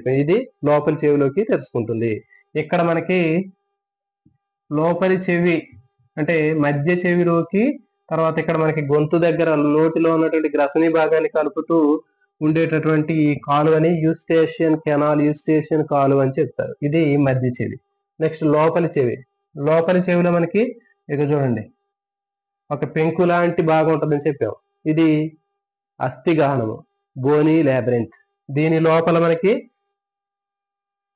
చెప్పాం. ఇది లోపలి చెవిలోకి తెరుచుకుంటుంది. ఇక్కడ మనకి లోపలి చెవి అంటే మధ్య చెవిలోకి, తర్వాత ఇక్కడ మనకి గొంతు దగ్గర నోటిలో ఉన్నటువంటి గ్రసని భాగాన్ని కలుపుతూ ఉండేటటువంటి ఈ కాలువని యూస్టేషియన్ కెనాల్, యూస్టేషియన్ కాలువ అని చెప్తారు. ఇది మధ్య చెవి. నెక్స్ట్ లోపలి చెవి. లోపలి చెవిలో మనకి ఇక చూడండి ఒక పెంకు లాంటి భాగం ఉంటుందని చెప్పాం. ఇది అస్థిగహనము, బోనీ లాబిరింత్. దీని లోపల మనకి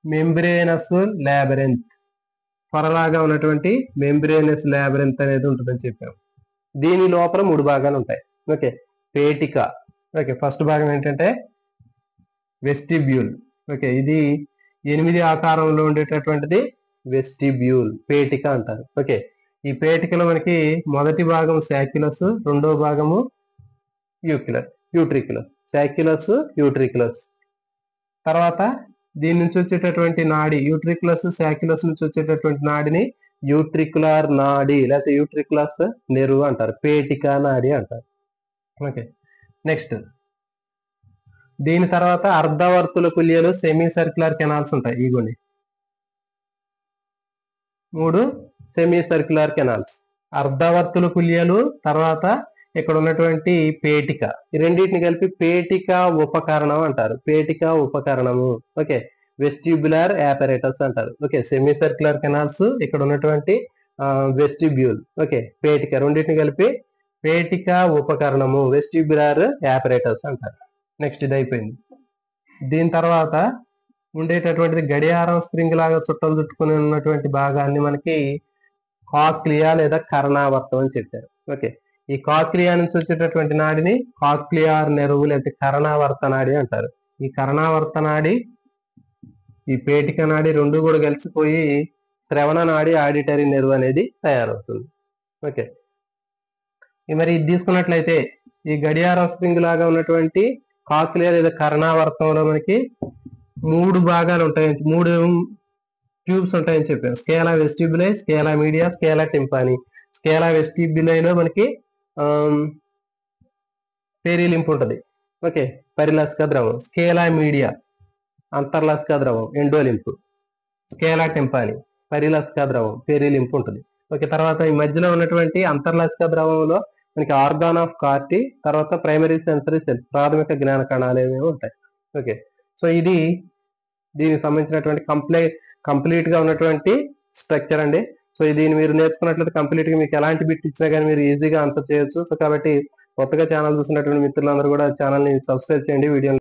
మెంబ్రేనస్ లాబిరింత్, పొరలాగా ఉన్నటువంటి మెంబ్రేనస్ లాబిరింత్ అనేది ఉంటుందని చెప్పాం. దీని లోపల 3 భాగాలు ఉంటాయి. ఓకే, పేటిక. ఓకే, ఫస్ట్ భాగం ఏంటంటే వెస్టిబ్యూల్. ఓకే, ఇది 8 ఆకారంలో ఉండేటటువంటిది వెస్టిబ్యూల్, పేటిక అంటారు. ఓకే, ఈ పేటికలో మనకి మొదటి భాగం సాక్యులస్, రెండో భాగము యూట్రిక్యులస్. సాక్యులస్, యూట్రిక్యులస్. తర్వాత దీని నుంచి వచ్చేటటువంటి నాడి, యూట్రిక్యులస్ సాక్యులస్ నుంచి వచ్చేటటువంటి నాడిని యూట్రిక్యులర్ నాడి లేకపోతే యూట్రిక్యులస్ నెర్వ్ అంటారు, పేటిక నాడి అంటారు. ఓకే, నెక్స్ట్ దీని తర్వాత అర్ధవర్తుల కుల్యలు, సెమీ సర్క్యులర్ కెనాల్స్ ఉంటాయి. ఇగోండి 3 సెమీ సర్క్యులర్ కెనాల్స్, అర్ధవర్తుల కుల్యలు, తర్వాత ఇక్కడ ఉన్నటువంటి పేటిక. ఈ రెండింటిని కలిపి పేటిక ఉపకరణం అంటారు, పేటిక ఉపకరణము. ఓకే, వెస్టిబ్యులర్ యాపరేటస్ అంటారు. ఓకే, సెమీ సర్క్యులర్ కెనాల్స్, ఇక్కడ ఉన్నటువంటి వెస్టిబ్యూల్. ఓకే, పేటిక, రెండింటిని కలిపి పేటిక ఉపకరణము, వెస్టిబ్యులర్ యాపరేటస్ అంటారు. నెక్స్ట్ ఇది అయిపోయింది. దీని తర్వాత ఉండేటటువంటిది గడియారం స్ప్రింగ్ లాగా చుట్టలు చుట్టుకుని ఉన్నటువంటి భాగాన్ని మనకి కాక్లియా లేదా కర్ణావర్తం అని చెప్పారు. ఓకే, ఈ కాక్లియా నుంచి వచ్చేటటువంటి నాడిని కాక్లియర్ నెర్వ్ లేదా కర్ణావర్త నాడి అంటారు. ఈ కర్ణావర్త నాడి, ఈ పేటిక నాడి రెండు కూడా కలిసిపోయి శ్రవణ నాడి, ఆడిటరీ నెర్వ్ అనేది తయారవుతుంది. ఓకే, మరి ఇది తీసుకున్నట్లయితే ఈ గడియారం స్ప్రింగ్ లాగా ఉన్నటువంటి కాక్లియా లేదా కర్ణావర్తంలో మనకి 3 భాగాలు ఉంటాయి, 3 ట్యూబ్స్ ఉంటాయని చెప్పాం. Scala vestibuli, scala media, scala tympani. Scala వెస్టిబ్యులైలో మనకి పెరిలింప్ ఉంటుంది. ఓకే, పరిలసిక ద్రవం. స్కేలా మీడియా అంతర్లసిక ద్రవం, ఎండోలింప్. స్కేలా టింపాని పరిలసిక ద్రవం, పెరిలింప్ ఉంటుంది. ఓకే, తర్వాత ఈ మధ్యలో ఉన్నటువంటి అంతర్లసిక ద్రవంలో మనకి ఆర్గాన్ ఆఫ్ కార్టి, తర్వాత ప్రైమరీ సెన్సరీ సెల్స్, ప్రాథమిక జ్ఞాన కణాలు ఏమేమి ఉంటాయి. ఓకే, సో ఇది దీనికి సంబంధించినటువంటి కంప్లీట్ గా ఉన్నటువంటి స్ట్రక్చర్ అండి. సో దీన్ని మీరు నేర్చుకున్నట్లయితే కంప్లీట్ గా మీకు ఎలాంటి బిట్ ఇచ్చినా కానీ మీరు ఈజీగా ఆన్సర్ చేయొచ్చు. సో కాబట్టి కొత్తగా ఛానల్ చూసినటువంటి మిత్రులందరూ కూడా ఛానల్ ని సబ్స్క్రైబ్ చేయండి, వీడియో